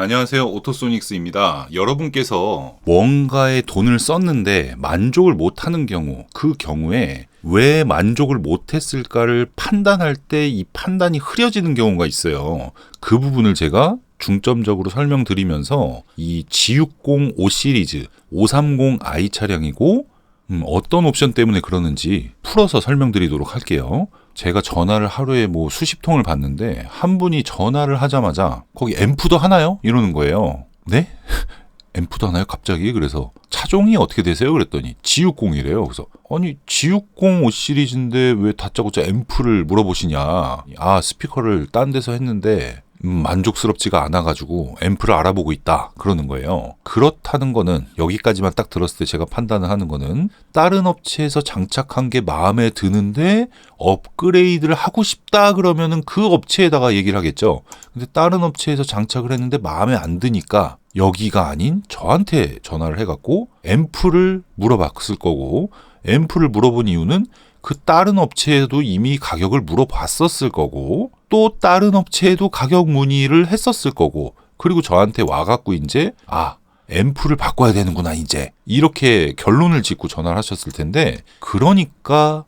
안녕하세요. 오토소닉스입니다. 여러분께서 뭔가에 돈을 썼는데 만족을 못하는 경우, 그 경우에 왜 만족을 못했을까를 판단할 때 이 판단이 흐려지는 경우가 있어요. 그 부분을 제가 중점적으로 설명드리면서 이 G60 5 시리즈 530i 차량이고 어떤 옵션 때문에 그러는지 풀어서 설명드리도록 할게요. 제가 전화를 하루에 수십 통을 받는데 한 분이 전화를 하자마자 거기 앰프도 하나요? 이러는 거예요. 네? 앰프도 하나요? 갑자기? 그래서 차종이 어떻게 되세요? 그랬더니 G60이래요. 그래서 아니 G60 5 시리즈인데 왜 다짜고짜 앰프를 물어보시냐. 아, 스피커를 딴 데서 했는데 만족스럽지가 않아가지고 앰프를 알아보고 있다 그러는 거예요. 그렇다는 거는 여기까지만 딱 들었을 때 제가 판단을 하는 거는 다른 업체에서 장착한 게 마음에 드는데 업그레이드를 하고 싶다 그러면은 그 업체에다가 얘기를 하겠죠. 근데 다른 업체에서 장착을 했는데 마음에 안 드니까 여기가 아닌 저한테 전화를 해갖고 앰프를 물어봤을 거고, 앰프를 물어본 이유는 그 다른 업체에도 이미 가격을 물어봤었을 거고, 또 다른 업체에도 가격 문의를 했었을 거고, 그리고 저한테 와갖고 이제 앰프를 바꿔야 되는구나 이제 이렇게 결론을 짓고 전화를 하셨을 텐데, 그러니까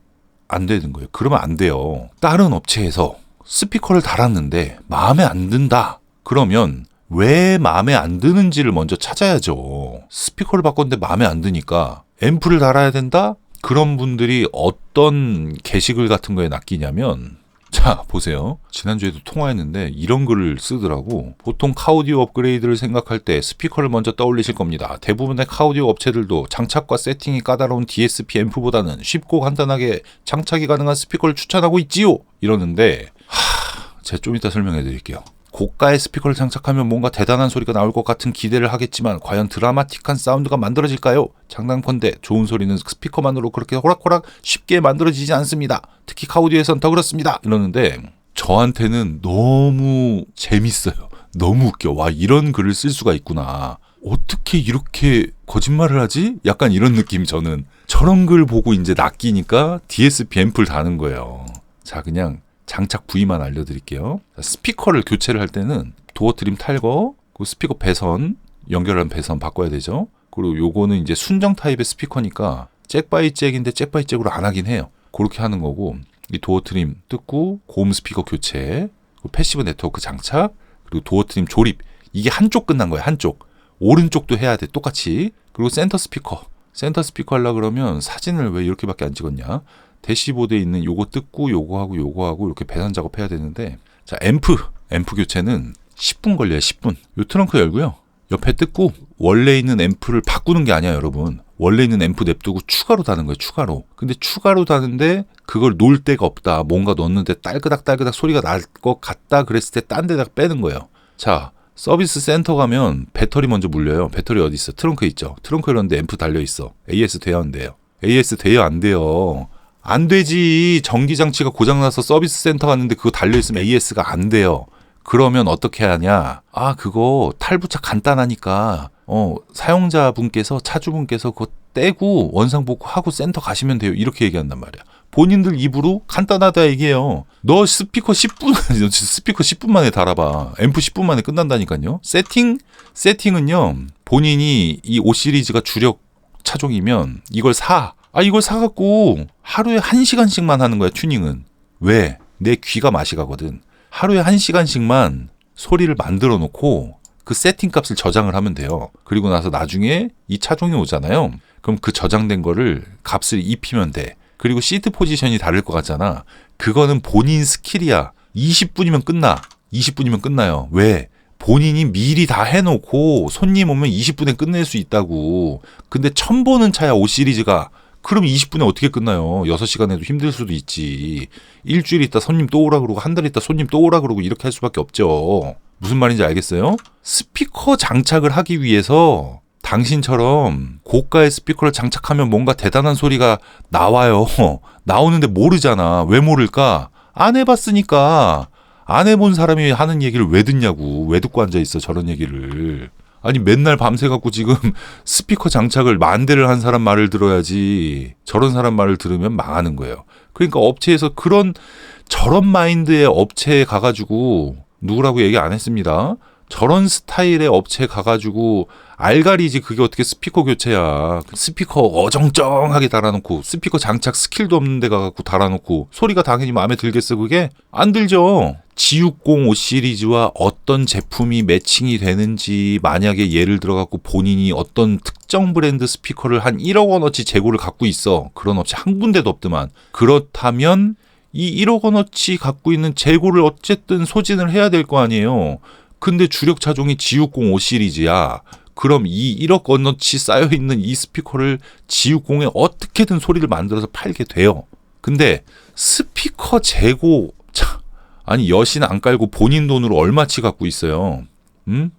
안 되는 거예요. 그러면 안 돼요. 다른 업체에서 스피커를 달았는데 마음에 안 든다 그러면 왜 마음에 안 드는지를 먼저 찾아야죠. 스피커를 바꿨는데 마음에 안 드니까 앰프를 달아야 된다? 그런 분들이 어떤 게시글 같은 거에 낚이냐면, 자 보세요. 지난주에도 통화했는데 이런 글을 쓰더라고. 보통 카오디오 업그레이드를 생각할 때 스피커를 먼저 떠올리실 겁니다. 대부분의 카오디오 업체들도 장착과 세팅이 까다로운 DSP 앰프보다는 쉽고 간단하게 장착이 가능한 스피커를 추천하고 있지요. 이러는데 제가 좀 이따 설명해 드릴게요. 고가의 스피커를 장착하면 뭔가 대단한 소리가 나올 것 같은 기대를 하겠지만 과연 드라마틱한 사운드가 만들어질까요? 장난컨대 좋은 소리는 스피커만으로 그렇게 호락호락 쉽게 만들어지지 않습니다. 특히 카오디오에선 더 그렇습니다. 이러는데 저한테는 너무 재밌어요. 너무 웃겨. 와, 이런 글을 쓸 수가 있구나. 어떻게 이렇게 거짓말을 하지? 약간 이런 느낌. 저는 저런 글 보고 이제 낚이니까 DSP 앰프를 다는 거예요. 자, 그냥 장착 부위만 알려드릴게요. 스피커를 교체를 할 때는 도어 트림 탈거, 그 스피커 배선, 연결한 배선 바꿔야 되죠. 그리고 요거는 이제 순정 타입의 스피커니까 잭 바이 잭인데 잭 바이 잭으로 안 하긴 해요. 그렇게 하는 거고, 이 도어 트림 뜯고 고음 스피커 교체, 패시브 네트워크 장착, 그리고 도어 트림 조립. 이게 한쪽 끝난 거예요. 한쪽. 오른쪽도 해야 돼. 똑같이. 그리고 센터 스피커 하려고 그러면 사진을 왜 이렇게밖에 안 찍었냐. 대시보드에 있는 요거 뜯고 요거 하고 이렇게 배선 작업해야 되는데, 자, 앰프 교체는 10분 걸려요. 10분. 요 트렁크 열고요. 옆에 뜯고 원래 있는 앰프를 바꾸는 게 아니야, 여러분. 원래 있는 앰프 냅두고 추가로 다는 거예요. 추가로. 근데 추가로 다는데 그걸 놓을 데가 없다. 뭔가 넣었는데 딸그닥 소리가 날 것 같다 그랬을 때 딴 데다가 빼는 거예요. 자, 서비스 센터 가면 배터리 먼저 물려요. 배터리 어디 있어? 트렁크에 있죠. 트렁크에 이런데 앰프 달려 있어. AS 돼요, 안 돼요? AS 돼요, 안 돼요? 안 되지. 전기장치가 고장나서 서비스 센터 갔는데 그거 달려있으면 AS가 안 돼요. 그러면 어떻게 하냐. 그거 탈부착 간단하니까 사용자분께서, 차주분께서 그거 떼고 원상복구하고 센터 가시면 돼요. 이렇게 얘기한단 말이야. 본인들 입으로 간단하다 얘기해요. 너 스피커 10분 만에 달아봐. 앰프 10분 만에 끝난다니까요. 세팅은요, 본인이 이 5 시리즈가 주력 차종이면 이걸 이걸 사갖고 하루에 1시간씩만 하는 거야, 튜닝은. 왜? 내 귀가 맛이 가거든. 하루에 1시간씩만 소리를 만들어 놓고 그 세팅 값을 저장을 하면 돼요. 그리고 나서 나중에 이 차종이 오잖아요. 그럼 그 저장된 거를 값을 입히면 돼. 그리고 시트 포지션이 다를 것 같잖아. 그거는 본인 스킬이야. 20분이면 끝나. 20분이면 끝나요. 왜? 본인이 미리 다 해놓고 손님 오면 20분에 끝낼 수 있다고. 근데 처음 보는 차야, 5 시리즈가. 그럼 20분에 어떻게 끝나요? 6시간에도 힘들 수도 있지. 일주일 있다 손님 또 오라 그러고, 한 달 있다 손님 또 오라 그러고, 이렇게 할 수밖에 없죠. 무슨 말인지 알겠어요? 스피커 장착을 하기 위해서 당신처럼 고가의 스피커를 장착하면 뭔가 대단한 소리가 나와요. 나오는데 모르잖아. 왜 모를까? 안 해봤으니까. 안 해본 사람이 하는 얘기를 왜 듣냐고. 왜 듣고 앉아있어, 저런 얘기를. 아니, 맨날 밤새갖고 지금 스피커 장착을 10,000대를 한 사람 말을 들어야지. 저런 사람 말을 들으면 망하는 거예요. 그러니까 업체에서 저런 마인드의 업체에 가가지고, 누구라고 얘기 안 했습니다. 저런 스타일의 업체 가가지고 알갈이지 그게 어떻게 스피커 교체야. 스피커 어정쩡하게 달아놓고 스피커 장착 스킬도 없는 데 가갖고 달아놓고 소리가 당연히 마음에 들겠어. 그게 안 들죠. G60 5 시리즈와 어떤 제품이 매칭이 되는지, 만약에 예를 들어갖고 본인이 어떤 특정 브랜드 스피커를 한 1억 원어치 재고를 갖고 있어. 그런 업체 한 군데도 없더만. 그렇다면 이 1억 원어치 갖고 있는 재고를 어쨌든 소진을 해야 될 거 아니에요. 근데 주력 차종이 G60 5 시리즈야. 그럼 이 1억 원어치 쌓여있는 이 스피커를 G60에 어떻게든 소리를 만들어서 팔게 돼요. 근데 스피커 재고, 아니 여신 안 깔고 본인 돈으로 얼마치 갖고 있어요.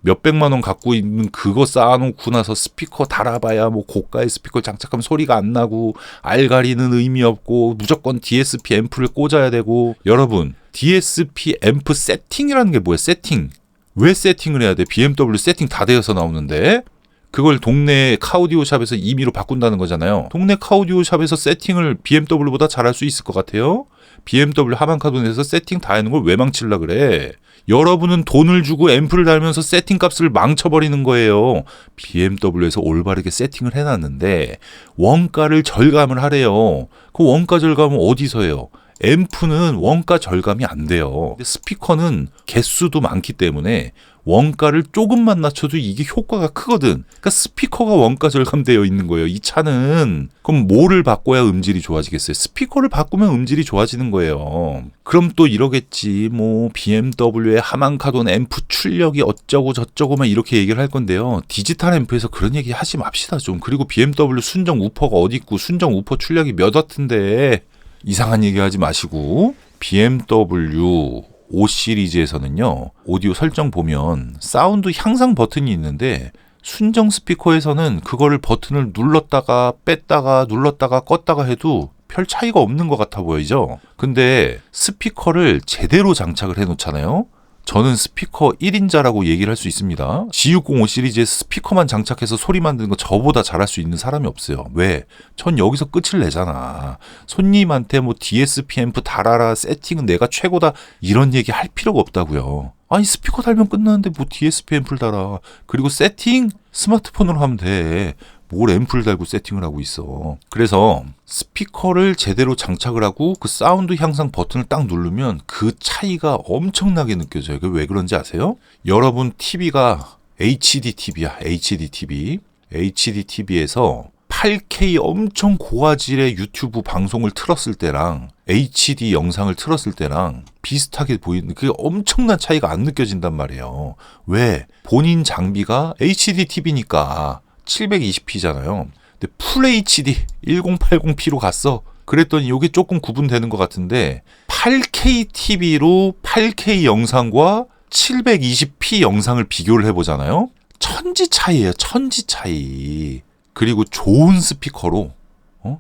몇백만 원 갖고 있는 그거 쌓아놓고 나서 스피커 달아봐야 뭐 고가의 스피커 장착하면 소리가 안 나고 알가리는 의미 없고 무조건 DSP 앰프를 꽂아야 되고. 여러분, DSP 앰프 세팅이라는 게 뭐예요? 세팅. 왜 세팅을 해야 돼? BMW 세팅 다 되어서 나오는데 그걸 동네 카오디오 샵에서 임의로 바꾼다는 거잖아요. 동네 카오디오 샵에서 세팅을 BMW보다 잘할 수 있을 것 같아요? BMW 하만카돈에서 세팅 다 하는 걸 왜 망치려 그래? 여러분은 돈을 주고 앰프를 달면서 세팅 값을 망쳐버리는 거예요. BMW에서 올바르게 세팅을 해놨는데 원가를 절감을 하래요. 그 원가 절감은 어디서 해요? 앰프는 원가 절감이 안 돼요. 스피커는 개수도 많기 때문에 원가를 조금만 낮춰도 이게 효과가 크거든. 그러니까 스피커가 원가 절감되어 있는 거예요. 이 차는. 그럼 뭐를 바꿔야 음질이 좋아지겠어요? 스피커를 바꾸면 음질이 좋아지는 거예요. 그럼 또 이러겠지. 뭐 BMW의 하만카돈 앰프 출력이 어쩌고 저쩌고 막 이렇게 얘기를 할 건데요. 디지털 앰프에서 그런 얘기 하지 맙시다 좀. 그리고 BMW 순정 우퍼가 어디 있고 순정 우퍼 출력이 몇 와트인데 이상한 얘기하지 마시고. BMW 5 시리즈에서는요, 오디오 설정 보면 사운드 향상 버튼이 있는데 순정 스피커에서는 그거를 버튼을 눌렀다가 뺐다가 눌렀다가 껐다가 해도 별 차이가 없는 것 같아 보이죠? 근데 스피커를 제대로 장착을 해놓잖아요? 저는 스피커 1인자라고 얘기를 할 수 있습니다. G605 시리즈에 스피커만 장착해서 소리 만드는 거 저보다 잘할 수 있는 사람이 없어요. 왜? 전 여기서 끝을 내잖아. 손님한테 뭐 DSP 앰프 달아라, 세팅은 내가 최고다, 이런 얘기 할 필요가 없다고요. 아니 스피커 달면 끝나는데 뭐 DSP 앰프를 달아. 그리고 세팅 스마트폰으로 하면 돼. 뭘 앰프를 달고 세팅을 하고 있어. 그래서 스피커를 제대로 장착을 하고 그 사운드 향상 버튼을 딱 누르면 그 차이가 엄청나게 느껴져요. 그게 왜 그런지 아세요? 여러분 TV가 HD TV야. HD TV. HD TV에서 8K 엄청 고화질의 유튜브 방송을 틀었을 때랑 HD 영상을 틀었을 때랑 비슷하게 보이는, 그게 엄청난 차이가 안 느껴진단 말이에요. 왜? 본인 장비가 HD TV니까 720p잖아요. 근데 풀 HD 1080p로 갔어. 그랬더니 이게 조금 구분되는 것 같은데 8K TV로 8K 영상과 720p 영상을 비교를 해보잖아요. 천지 차이예요. 천지 차이. 그리고 좋은 스피커로,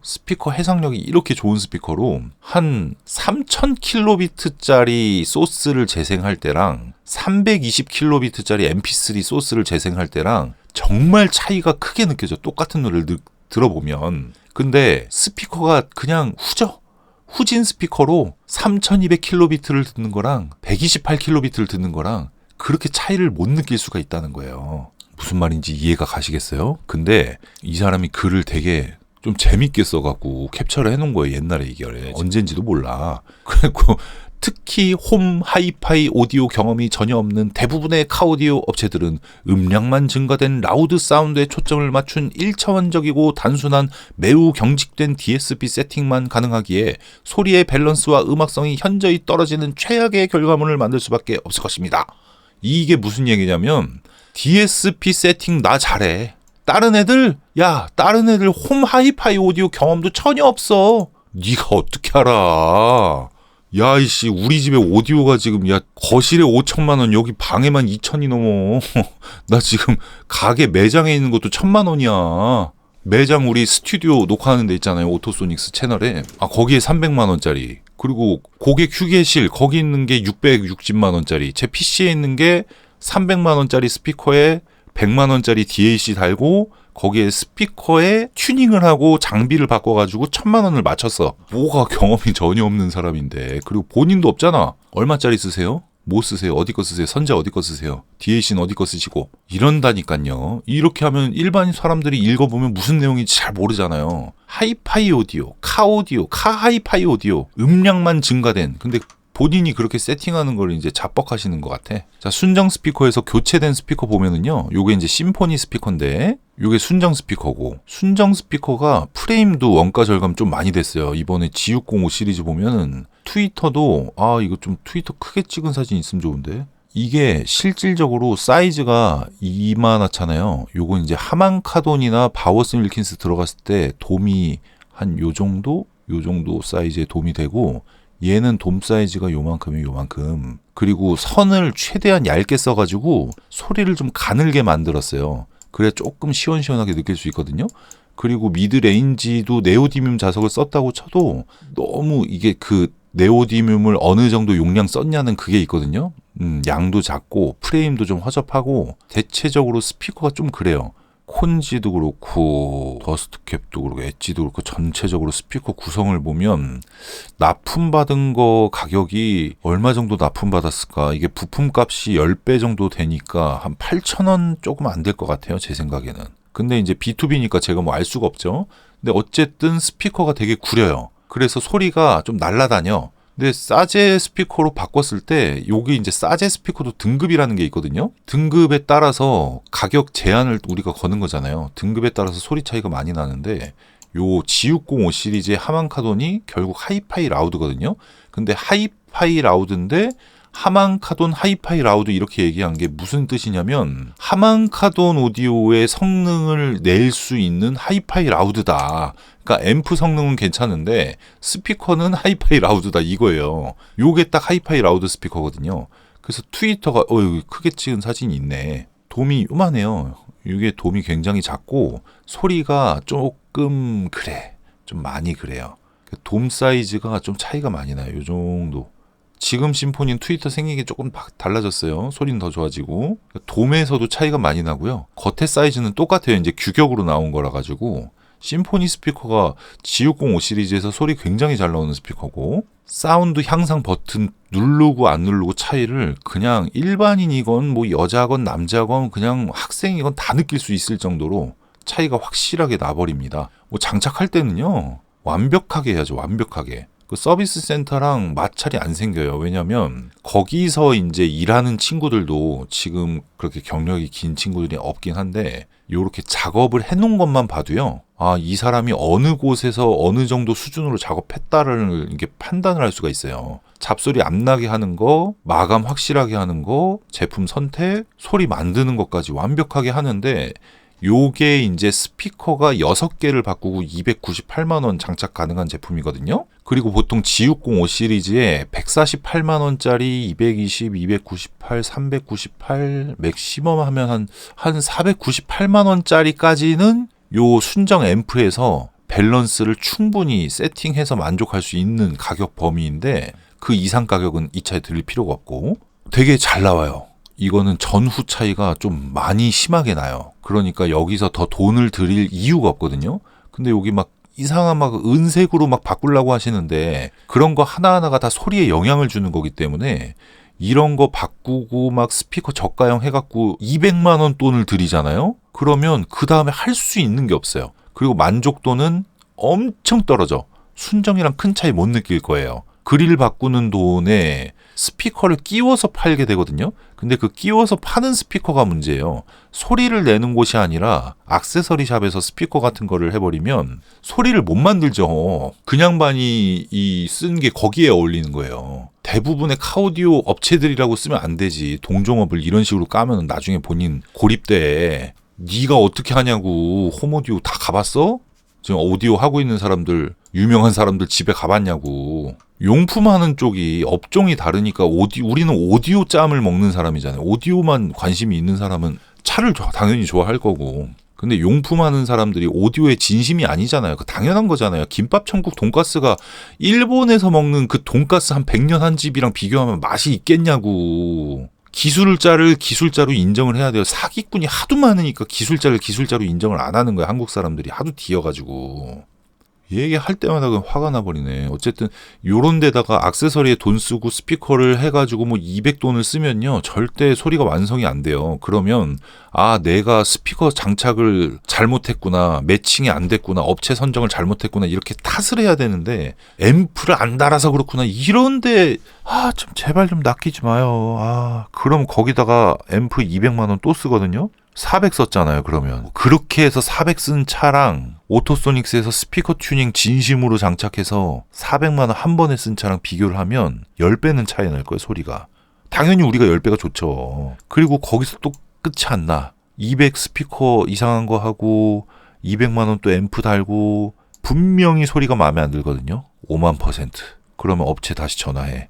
스피커 해상력이 이렇게 좋은 스피커로 한 3000kb짜리 소스를 재생할 때랑 320kb짜리 MP3 소스를 재생할 때랑 정말 차이가 크게 느껴져. 똑같은 노래를 들어보면. 근데 스피커가 그냥 후진 스피커로 3200kb를 듣는 거랑 128kb를 듣는 거랑 그렇게 차이를 못 느낄 수가 있다는 거예요. 무슨 말인지 이해가 가시겠어요? 근데 이 사람이 글을 되게 좀 재밌게 써갖고 캡처를 해놓은 거예요. 옛날에 이게 언젠지도 몰라. 그래갖고 특히 홈 하이파이 오디오 경험이 전혀 없는 대부분의 카오디오 업체들은 음량만 증가된 라우드 사운드에 초점을 맞춘 1차원적이고 단순한 매우 경직된 DSP 세팅만 가능하기에 소리의 밸런스와 음악성이 현저히 떨어지는 최악의 결과물을 만들 수밖에 없을 것입니다. 이게 무슨 얘기냐면 DSP 세팅 나 잘해. 다른 애들 홈 하이파이 오디오 경험도 전혀 없어. 네가 어떻게 알아? 야 이씨, 우리 집에 오디오가 지금 거실에 5천만 원, 여기 방에만 2천이 넘어. 나 지금 가게 매장에 있는 것도 1,000만 원이야. 매장 우리 스튜디오 녹화하는 데 있잖아요. 오토소닉스 채널에. 거기에 300만 원짜리. 그리고 고객 휴게실 거기 있는 게 660만 원짜리. 제 PC에 있는 게 300만 원짜리 스피커에 100만 원짜리 DAC 달고 거기에 스피커에 튜닝을 하고 장비를 바꿔가지고 1,000만 원을 맞췄어. 뭐가 경험이 전혀 없는 사람인데. 그리고 본인도 없잖아. 얼마짜리 쓰세요? 뭐 쓰세요? 어디 거 쓰세요? 선재 어디 거 쓰세요? DAC는 어디 거 쓰시고? 이런다니까요. 이렇게 하면 일반 사람들이 읽어보면 무슨 내용인지 잘 모르잖아요. 하이파이 오디오, 카 오디오, 카 하이파이 오디오, 음량만 증가된. 근데 본인이 그렇게 세팅하는 걸 이제 자뻑하시는 것 같아. 자, 순정 스피커에서 교체된 스피커 보면은요, 요게 이제 심포니 스피커인데, 요게 순정 스피커고, 순정 스피커가 프레임도 원가 절감 좀 많이 됐어요. 이번에 G605 시리즈 보면은 트위터도, 이거 좀 트위터 크게 찍은 사진 있으면 좋은데, 이게 실질적으로 사이즈가 이만하잖아요. 요거 이제 하만카돈이나 바워스 윌킨스 들어갔을 때 돔이 한 요 정도 사이즈의 돔이 되고, 얘는 돔 사이즈가 요만큼이에요, 요만큼. 그리고 선을 최대한 얇게 써가지고 소리를 좀 가늘게 만들었어요. 그래 조금 시원시원하게 느낄 수 있거든요. 그리고 미드레인지도 네오디뮴 자석을 썼다고 쳐도 너무 이게 그 네오디뮴을 어느 정도 용량 썼냐는 그게 있거든요. 양도 작고 프레임도 좀 허접하고 대체적으로 스피커가 좀 그래요. 콘지도 그렇고 더스트캡도 그렇고 엣지도 그렇고 전체적으로 스피커 구성을 보면 납품받은 거 가격이 얼마 정도 납품받았을까? 이게 부품값이 10배 정도 되니까 한 8,000원 조금 안 될 것 같아요, 제 생각에는. 근데 이제 B2B니까 제가 뭐 알 수가 없죠. 근데 어쨌든 스피커가 되게 구려요. 그래서 소리가 좀 날아다녀. 근데 사제 스피커로 바꿨을 때 여기 이제 사제 스피커도 등급이라는 게 있거든요. 등급에 따라서 가격 제한을 우리가 거는 거잖아요. 등급에 따라서 소리 차이가 많이 나는데 요 G605 시리즈의 하만카돈이 결국 하이파이 라우드거든요. 근데 하이파이 라우드인데 하만카돈 하이파이 라우드 이렇게 얘기한 게 무슨 뜻이냐면 하만카돈 오디오의 성능을 낼 수 있는 하이파이 라우드다. 그러니까 앰프 성능은 괜찮은데 스피커는 하이파이 라우드다 이거예요. 요게 딱 하이파이 라우드 스피커거든요. 그래서 트위터가 여기 크게 찍은 사진이 있네. 돔이 요만해요. 이게 돔이 굉장히 작고 소리가 조금 그래. 좀 많이 그래요. 돔 사이즈가 좀 차이가 많이 나요. 요 정도. 지금 심포니는 트위터 생긴 게 조금 달라졌어요. 소리는 더 좋아지고. 돔에서도 차이가 많이 나고요. 겉에 사이즈는 똑같아요. 이제 규격으로 나온 거라 가지고. 심포니 스피커가 G605 시리즈에서 소리 굉장히 잘 나오는 스피커고 사운드 향상 버튼 누르고 안 누르고 차이를 그냥 일반인이건 뭐 여자건 남자건 그냥 학생이건 다 느낄 수 있을 정도로 차이가 확실하게 나버립니다. 뭐 장착할 때는요. 완벽하게 해야죠. 완벽하게. 그 서비스 센터랑 마찰이 안 생겨요. 왜냐면 거기서 이제 일하는 친구들도 지금 그렇게 경력이 긴 친구들이 없긴 한데 요렇게 작업을 해놓은 것만 봐도요. 이 사람이 어느 곳에서 어느 정도 수준으로 작업했다를 이게 판단을 할 수가 있어요. 잡소리 안 나게 하는 거, 마감 확실하게 하는 거, 제품 선택, 소리 만드는 것까지 완벽하게 하는데 요게 이제 스피커가 6개를 바꾸고 298만 원 장착 가능한 제품이거든요. 그리고 보통 G605 시리즈에 148만 원짜리 220, 298, 398 맥시멈 하면 한 498만 원짜리까지는 요 순정 앰프에서 밸런스를 충분히 세팅해서 만족할 수 있는 가격 범위인데 그 이상 가격은 이 차에 들릴 필요가 없고 되게 잘 나와요. 이거는 전후 차이가 좀 많이 심하게 나요. 그러니까 여기서 더 돈을 들일 이유가 없거든요. 근데 여기 막 이상한 막 은색으로 막 바꾸려고 하시는데 그런 거 하나하나가 다 소리에 영향을 주는 거기 때문에 이런 거 바꾸고 막 스피커 저가형 해갖고 200만 원 돈을 들이잖아요. 그러면 그 다음에 할 수 있는 게 없어요. 그리고 만족도는 엄청 떨어져. 순정이랑 큰 차이 못 느낄 거예요. 그릴 바꾸는 돈에 스피커를 끼워서 팔게 되거든요. 근데 그 끼워서 파는 스피커가 문제예요. 소리를 내는 곳이 아니라 액세서리 샵에서 스피커 같은 거를 해버리면 소리를 못 만들죠. 그냥 반이 쓴 게 거기에 어울리는 거예요. 대부분의 카오디오 업체들이라고 쓰면 안 되지. 동종업을 이런 식으로 까면 나중에 본인 고립돼. 네가 어떻게 하냐고. 홈오디오 다 가봤어? 지금 오디오 하고 있는 사람들, 유명한 사람들 집에 가봤냐고. 용품하는 쪽이 업종이 다르니까 우리는 오디오 짬을 먹는 사람이잖아요. 오디오만 관심이 있는 사람은 차를 당연히 좋아할 거고. 근데 용품하는 사람들이 오디오에 진심이 아니잖아요. 그 당연한 거잖아요. 김밥 천국 돈가스가 일본에서 먹는 그 돈가스 한 100년 한 집이랑 비교하면 맛이 있겠냐고. 기술자를 기술자로 인정을 해야 돼요. 사기꾼이 하도 많으니까 기술자를 기술자로 인정을 안 하는 거야. 한국 사람들이 하도 뒤어가지고. 얘기할 때마다 그냥 화가 나버리네. 어쨌든 요런 데다가 액세서리에 돈 쓰고 스피커를 해가지고 뭐 200돈을 쓰면요 절대 소리가 완성이 안 돼요. 그러면 아 내가 스피커 장착을 잘못했구나, 매칭이 안 됐구나, 업체 선정을 잘못했구나 이렇게 탓을 해야 되는데 앰프를 안 달아서 그렇구나 이런데 좀 제발 좀 낚이지 마요. 그럼 거기다가 앰프 200만원 또 쓰거든요. 400 썼잖아요. 그러면 그렇게 해서 400 쓴 차랑 오토소닉스에서 스피커 튜닝 진심으로 장착해서 400만원 한 번에 쓴 차랑 비교를 하면 10배는 차이 날 거예요. 소리가. 당연히 우리가 10배가 좋죠. 그리고 거기서 또 끝이 안 나. 200 스피커 이상한 거 하고 200만원 또 앰프 달고 분명히 소리가 마음에 안 들거든요. 5만%. 그러면 업체 다시 전화해.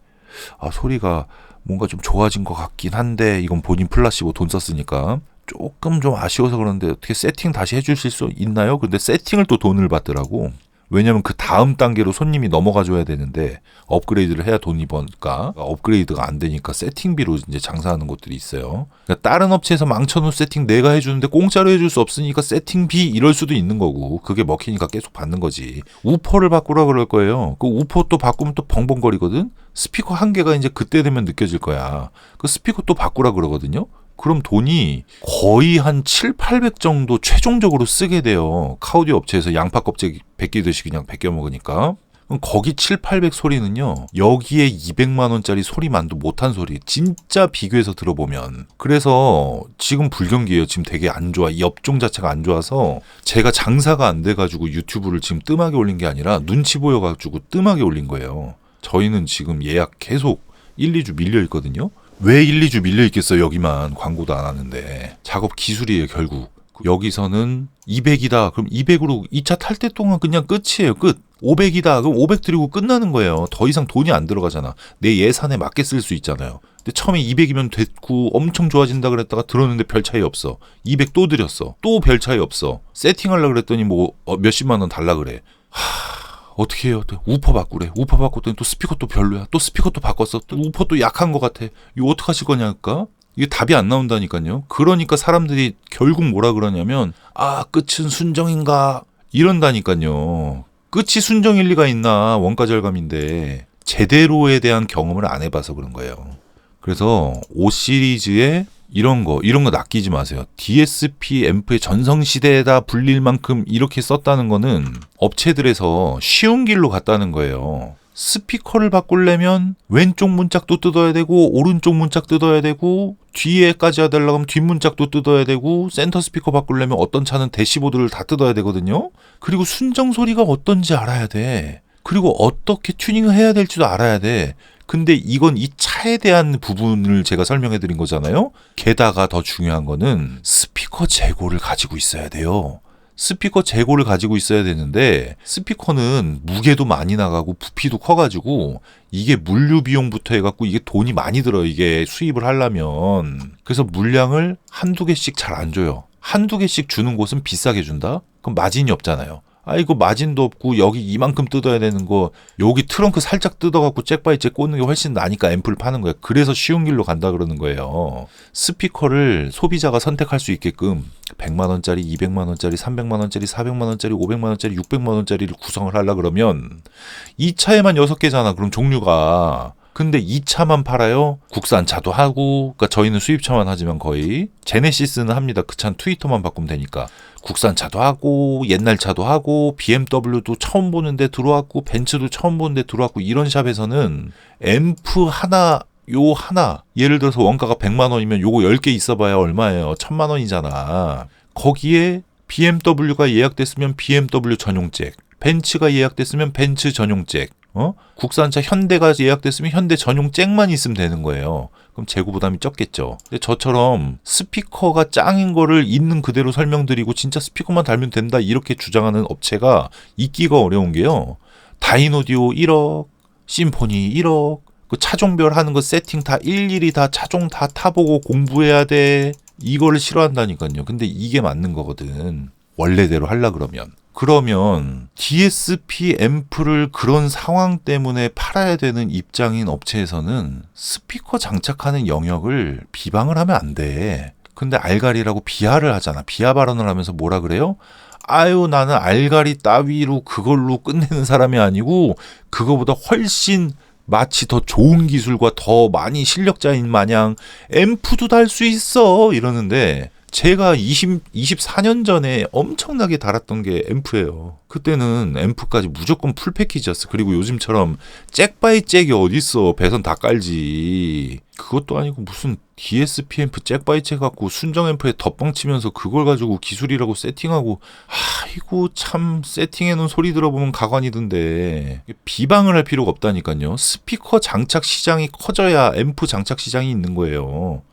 소리가 뭔가 좀 좋아진 것 같긴 한데 이건 본인 플라시보 돈 썼으니까 조금 좀 아쉬워서 그러는데 어떻게 세팅 다시 해주실 수 있나요? 근데 세팅을 또 돈을 받더라고. 왜냐면 그 다음 단계로 손님이 넘어가 줘야 되는데 업그레이드를 해야 돈이 버니까 업그레이드가 안 되니까 세팅비로 이제 장사하는 곳들이 있어요. 그러니까 다른 업체에서 망쳐놓은 세팅 내가 해주는데 공짜로 해줄 수 없으니까 세팅비 이럴 수도 있는 거고 그게 먹히니까 계속 받는 거지. 우퍼를 바꾸라 그럴 거예요. 그 우퍼 또 바꾸면 또 벙벙거리거든. 스피커 한 개가 이제 그때 되면 느껴질 거야. 그 스피커 또 바꾸라 그러거든요. 그럼 돈이 거의 한 7, 800 정도 최종적으로 쓰게 돼요. 카오디오 업체에서 양파 껍질 벗기듯이 그냥 벗겨 먹으니까. 그럼 거기 7, 800 소리는요. 여기에 200만 원짜리 소리만도 못한 소리. 진짜 비교해서 들어보면. 그래서 지금 불경기예요. 지금 되게 안 좋아. 이 업종 자체가 안 좋아서 제가 장사가 안 돼가지고 유튜브를 지금 뜸하게 올린 게 아니라 눈치 보여가지고 뜸하게 올린 거예요. 저희는 지금 예약 계속 1, 2주 밀려 있거든요. 왜 1, 2주 밀려 있겠어요. 여기만 광고도 안 하는데. 작업 기술이에요. 결국. 여기서는 200이다. 그럼 200으로 2차 탈 때 동안 그냥 끝이에요. 끝. 500이다. 그럼 500 드리고 끝나는 거예요. 더 이상 돈이 안 들어가잖아. 내 예산에 맞게 쓸 수 있잖아요. 근데 처음에 200이면 됐고 엄청 좋아진다 그랬다가 들었는데 별 차이 없어. 200 또 드렸어. 또 별 차이 없어. 세팅하려고 그랬더니 뭐 몇십만 원 달라 그래. 어떻게 해요? 또 우퍼 바꾸래. 우퍼 바꿨더니 또 스피커 또 별로야. 또 스피커 또 바꿨어. 또 우퍼 또 약한 것 같아. 이거 어떡하실 거냐니까? 이게 답이 안 나온다니까요. 그러니까 사람들이 결국 뭐라 그러냐면 끝은 순정인가? 이런다니까요. 끝이 순정일 리가 있나? 원가 절감인데 제대로에 대한 경험을 안 해봐서 그런 거예요. 그래서 5 시리즈에 이런 거 낚이지 마세요. DSP 앰프의 전성시대에다 불릴 만큼 이렇게 썼다는 거는 업체들에서 쉬운 길로 갔다는 거예요. 스피커를 바꾸려면 왼쪽 문짝도 뜯어야 되고 오른쪽 문짝 뜯어야 되고 뒤에까지 하려고 하면 뒷문짝도 뜯어야 되고 센터 스피커 바꾸려면 어떤 차는 대시보드를 다 뜯어야 되거든요. 그리고 순정 소리가 어떤지 알아야 돼. 그리고 어떻게 튜닝을 해야 될지도 알아야 돼. 근데 이건 이 차에 대한 부분을 제가 설명해 드린 거잖아요. 게다가 더 중요한 거는 스피커 재고를 가지고 있어야 돼요. 스피커 재고를 가지고 있어야 되는데 스피커는 무게도 많이 나가고 부피도 커가지고 이게 물류 비용부터 해갖고 이게 돈이 많이 들어요. 이게 수입을 하려면. 그래서 물량을 한두 개씩 잘 안 줘요. 한두 개씩 주는 곳은 비싸게 준다? 그럼 마진이 없잖아요. 이거 마진도 없고 여기 이만큼 뜯어야 되는 거 여기 트렁크 살짝 뜯어갖고 잭바이잭 꽂는 게 훨씬 나니까 앰프를 파는 거예요. 그래서 쉬운 길로 간다 그러는 거예요. 스피커를 소비자가 선택할 수 있게끔 100만원짜리, 200만원짜리, 300만원짜리, 400만원짜리, 500만원짜리, 600만원짜리를 구성을 하려 그러면 이 차에만 6개잖아. 그럼 종류가. 근데 이 차만 팔아요. 국산차도 하고, 그러니까 저희는 수입차만 하지만 거의 제네시스는 합니다. 그 차는 트위터만 바꾸면 되니까. 국산차도 하고 옛날 차도 하고 BMW도 처음 보는데 들어왔고 벤츠도 처음 보는데 들어왔고 이런 샵에서는 앰프 하나 예를 들어서 원가가 100만 원이면 요거 10개 있어봐야 얼마예요? 1000만 원이잖아. 거기에 BMW가 예약됐으면 BMW 전용 잭, 벤츠가 예약됐으면 벤츠 전용 잭, 국산차 현대가 예약됐으면 현대 전용 잭만 있으면 되는 거예요. 그럼 재고 부담이 적겠죠. 근데 저처럼 스피커가 짱인 거를 있는 그대로 설명드리고 진짜 스피커만 달면 된다 이렇게 주장하는 업체가 있기가 어려운 게요. 다이노디오 1억, 심포니 1억, 그 차종별 하는 거 세팅 다 일일이 다 차종 다 타보고 공부해야 돼. 이거를 싫어한다니까요. 근데 이게 맞는 거거든. 원래대로 하려 그러면 DSP 앰프를 그런 상황 때문에 팔아야 되는 입장인 업체에서는 스피커 장착하는 영역을 비방을 하면 안 돼. 근데 알갈이라고 비하를 하잖아. 비하 발언을 하면서 뭐라 그래요? 아유, 나는 알갈이 따위로 그걸로 끝내는 사람이 아니고 그거보다 훨씬 마치 더 좋은 기술과 더 많이 실력자인 마냥 앰프도 달 수 있어 이러는데, 제가 24년 전에 엄청나게 달았던 게 앰프예요. 그때는 앰프까지 무조건 풀 패키지였어. 그리고 요즘처럼 잭 바이 잭이 어딨어. 배선 다 깔지. 그것도 아니고 무슨 DSP 앰프 잭 바이 잭 갖고 순정 앰프에 덧방 치면서 그걸 가지고 기술이라고 세팅하고, 아이고 참 세팅해놓은 소리 들어보면 가관이던데. 비방을 할 필요가 없다니까요. 스피커 장착 시장이 커져야 앰프 장착 시장이 있는 거예요.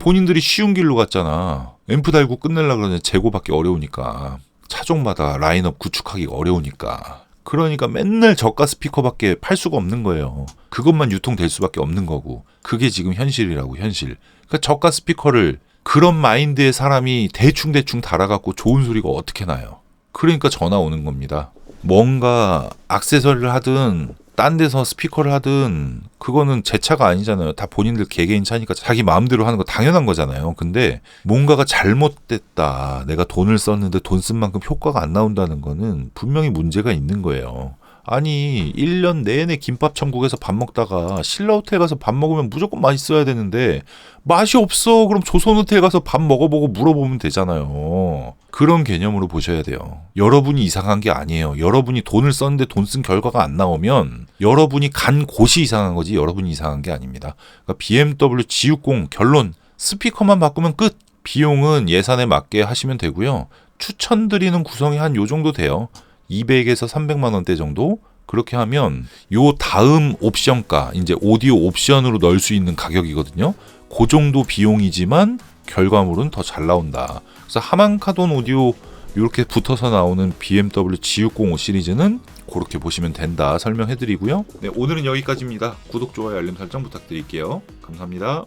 본인들이 쉬운 길로 갔잖아. 앰프 달고 끝내려고 그러는데 재고받기 어려우니까. 차종마다 라인업 구축하기가 어려우니까. 그러니까 맨날 저가 스피커밖에 팔 수가 없는 거예요. 그것만 유통될 수밖에 없는 거고. 그게 지금 현실이라고, 현실. 그러니까 저가 스피커를 그런 마인드의 사람이 대충 달아갖고 좋은 소리가 어떻게 나요. 그러니까 전화 오는 겁니다. 뭔가 액세서리를 하든 딴 데서 스피커를 하든 그거는 제 차가 아니잖아요. 다 본인들 개개인 차니까 자기 마음대로 하는 거 당연한 거잖아요. 근데 뭔가가 잘못됐다, 내가 돈을 썼는데 돈 쓴 만큼 효과가 안 나온다는 거는 분명히 문제가 있는 거예요. 아니 1년 내내 김밥 천국에서 밥 먹다가 신라호텔 가서 밥 먹으면 무조건 맛있어야 되는데 맛이 없어. 그럼 조선호텔 가서 밥 먹어보고 물어보면 되잖아요. 그런 개념으로 보셔야 돼요. 여러분이 이상한 게 아니에요. 여러분이 돈을 썼는데 돈 쓴 결과가 안 나오면 여러분이 간 곳이 이상한 거지 여러분이 이상한 게 아닙니다. 그러니까 BMW G60 결론, 스피커만 바꾸면 끝. 비용은 예산에 맞게 하시면 되고요. 추천드리는 구성이 한 요 정도 돼요. 200에서 300만 원대 정도? 그렇게 하면 요 다음 옵션가, 이제 오디오 옵션으로 넣을 수 있는 가격이거든요. 그 정도 비용이지만 결과물은 더 잘 나온다. 그래서 하만카돈 오디오 이렇게 붙어서 나오는 BMW G605 시리즈는 그렇게 보시면 된다 설명해드리고요. 네, 오늘은 여기까지입니다. 구독, 좋아요, 알림 설정 부탁드릴게요. 감사합니다.